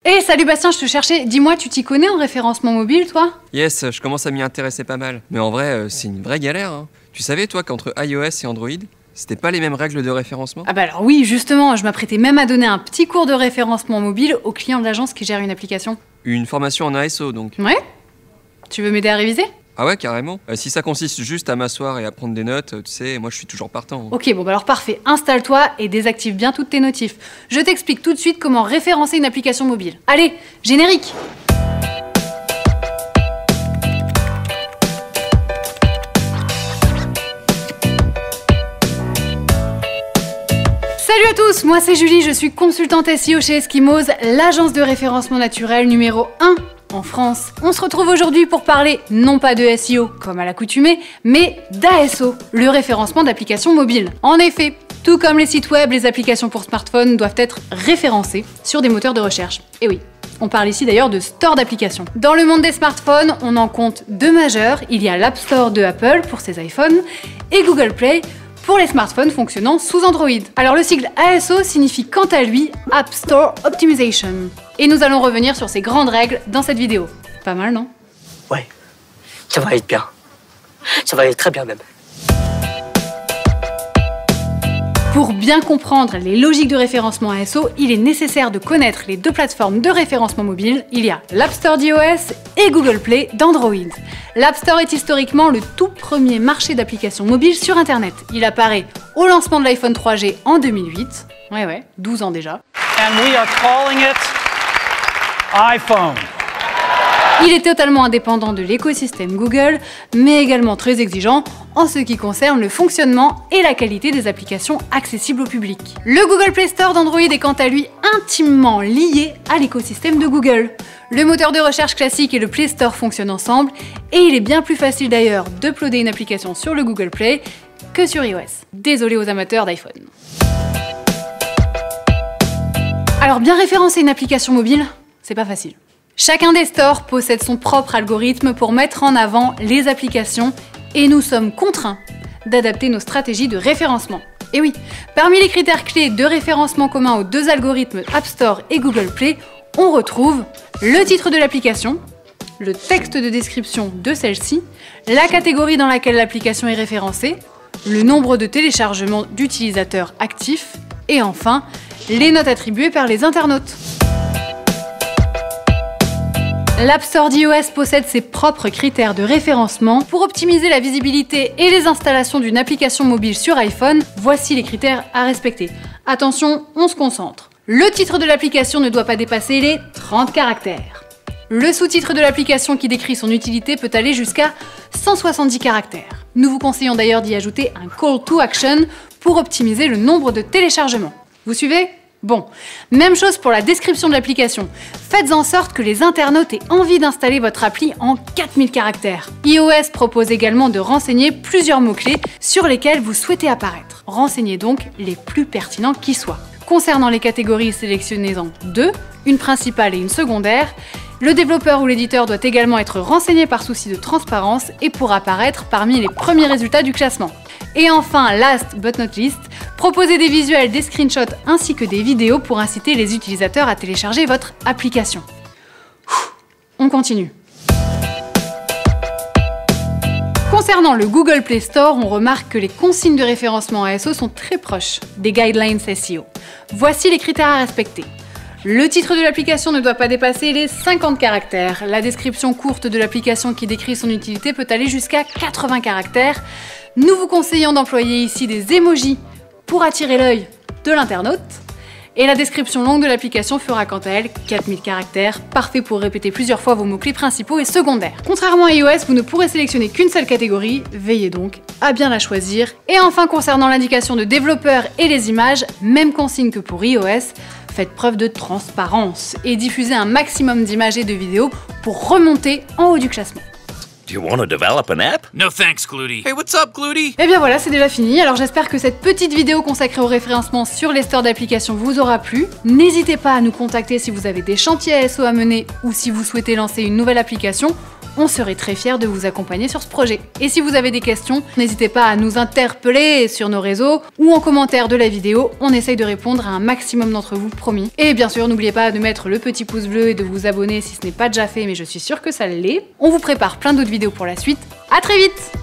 Hey, salut Bastien, je te cherchais. Dis-moi, tu t'y connais en référencement mobile, toi? Yes, je commence à m'y intéresser pas mal. Mais en vrai, c'est une vraie galère, hein. Tu savais, toi, qu'entre iOS et Android, c'était pas les mêmes règles de référencement? Ah bah alors oui, justement, je m'apprêtais même à donner un petit cours de référencement mobile aux clients de l'agence qui gère une application. Une formation en ASO, donc. Ouais? Tu veux m'aider à réviser? Ah ouais, carrément. Si ça consiste juste à m'asseoir et à prendre des notes, tu sais, moi je suis toujours partant. Ok, bon bah alors parfait, installe-toi et désactive bien toutes tes notifs. Je t'explique tout de suite comment référencer une application mobile. Allez, générique! Salut à tous, moi c'est Julie, je suis consultante SEO chez Eskimos, l'agence de référencement naturel numéro 1 en France. On se retrouve aujourd'hui pour parler non pas de SEO comme à l'accoutumée, mais d'ASO, le référencement d'applications mobiles. En effet, tout comme les sites web, les applications pour smartphone doivent être référencées sur des moteurs de recherche. Et oui, on parle ici d'ailleurs de store d'applications. Dans le monde des smartphones, on en compte deux majeurs. Il y a l'App Store de Apple pour ses iPhones et Google Play pour les smartphones fonctionnant sous Android. Alors le sigle ASO signifie quant à lui App Store Optimization. Et nous allons revenir sur ces grandes règles dans cette vidéo. Pas mal, non? Ouais, ça va être bien. Ça va être très bien même. Pour bien comprendre les logiques de référencement ASO, il est nécessaire de connaître les deux plateformes de référencement mobile. Il y a l'App Store d'iOS et Google Play d'Android. L'App Store est historiquement le tout premier marché d'applications mobiles sur Internet. Il apparaît au lancement de l'iPhone 3G en 2008. Ouais, 12 ans déjà. And we are calling it iPhone. Il est totalement indépendant de l'écosystème Google, mais également très exigeant en ce qui concerne le fonctionnement et la qualité des applications accessibles au public. Le Google Play Store d'Android est quant à lui intimement lié à l'écosystème de Google. Le moteur de recherche classique et le Play Store fonctionnent ensemble, et il est bien plus facile d'ailleurs d'uploader une application sur le Google Play que sur iOS. Désolé aux amateurs d'iPhone. Alors bien référencer une application mobile, c'est pas facile. Chacun des stores possède son propre algorithme pour mettre en avant les applications et nous sommes contraints d'adapter nos stratégies de référencement. Et oui, parmi les critères clés de référencement communs aux deux algorithmes App Store et Google Play, on retrouve le titre de l'application, le texte de description de celle-ci, la catégorie dans laquelle l'application est référencée, le nombre de téléchargements d'utilisateurs actifs et enfin, les notes attribuées par les internautes. L'App Store d'iOS possède ses propres critères de référencement. Pour optimiser la visibilité et les installations d'une application mobile sur iPhone, voici les critères à respecter. Attention, on se concentre. Le titre de l'application ne doit pas dépasser les 30 caractères. Le sous-titre de l'application qui décrit son utilité peut aller jusqu'à 170 caractères. Nous vous conseillons d'ailleurs d'y ajouter un call to action pour optimiser le nombre de téléchargements. Vous suivez ? Bon, même chose pour la description de l'application. Faites en sorte que les internautes aient envie d'installer votre appli en 4000 caractères. iOS propose également de renseigner plusieurs mots-clés sur lesquels vous souhaitez apparaître. Renseignez donc les plus pertinents qui soient. Concernant les catégories, sélectionnez-en deux, une principale et une secondaire. Le développeur ou l'éditeur doit également être renseigné par souci de transparence et pour apparaître parmi les premiers résultats du classement. Et enfin, last but not least, proposez des visuels, des screenshots ainsi que des vidéos pour inciter les utilisateurs à télécharger votre application. On continue. Concernant le Google Play Store, on remarque que les consignes de référencement ASO sont très proches des guidelines SEO. Voici les critères à respecter. Le titre de l'application ne doit pas dépasser les 50 caractères. La description courte de l'application qui décrit son utilité peut aller jusqu'à 80 caractères. Nous vous conseillons d'employer ici des emojis pour attirer l'œil de l'internaute. Et la description longue de l'application fera quant à elle 4000 caractères, parfait pour répéter plusieurs fois vos mots-clés principaux et secondaires. Contrairement à iOS, vous ne pourrez sélectionner qu'une seule catégorie, veillez donc à bien la choisir. Et enfin, concernant l'indication de développeur et les images, même consigne que pour iOS, faites preuve de transparence et diffusez un maximum d'images et de vidéos pour remonter en haut du classement. Do you want to develop an app? No thanks, Glooty. Hey, what's up, Glooty? Et bien voilà, c'est déjà fini. Alors j'espère que cette petite vidéo consacrée au référencement sur les stores d'applications vous aura plu. N'hésitez pas à nous contacter si vous avez des chantiers ASO à mener ou si vous souhaitez lancer une nouvelle application. on serait très fiers de vous accompagner sur ce projet. Et si vous avez des questions, n'hésitez pas à nous interpeller sur nos réseaux ou en commentaire de la vidéo, on essaye de répondre à un maximum d'entre vous, promis. Et bien sûr, n'oubliez pas de mettre le petit pouce bleu et de vous abonner si ce n'est pas déjà fait, mais je suis sûre que ça l'est. On vous prépare plein d'autres vidéos pour la suite. À très vite!